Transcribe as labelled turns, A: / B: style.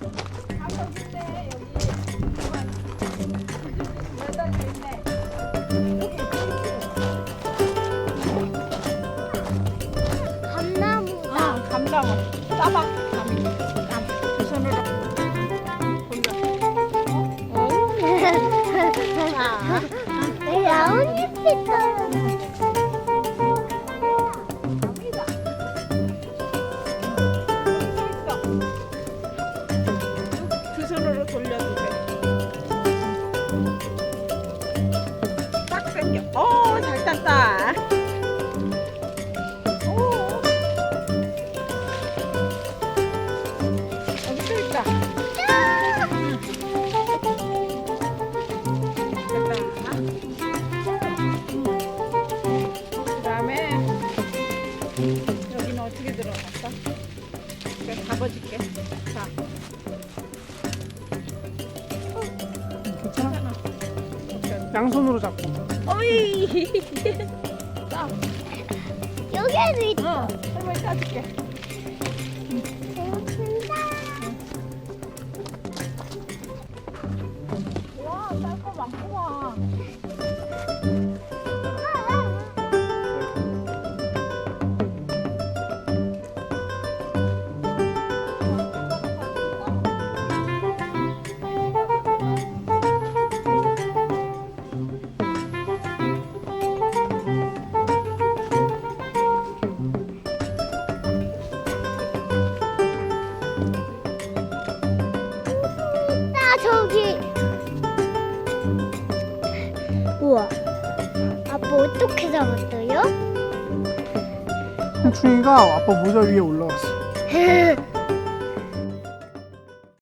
A: 여기 있네 여기. 매달려 있네.
B: 감나무다.
A: 감나무. 따박. 두 손으로 돌려.
B: 나뭇잎이 떨어져.
A: 두 손으로 돌려도 돼. 딱 생겨. 오, 잘 탔다. 오. 여기 또 있다. 됐다. 그다음에 여기는 어떻게 들어갔어? 내가 잡아줄게. 자.
C: 괜찮아? 양손으로 잡고.
A: 어이. 자,
B: 여기에도 있어.
A: 할머니 따줄게.
B: 고맙습니다.
A: 와, 딸 거 많구만.
B: 있다 저기. 우와. 아빠 어떻게 잡았어요?
C: 홍충이가 아빠 모자 위에 올라왔어.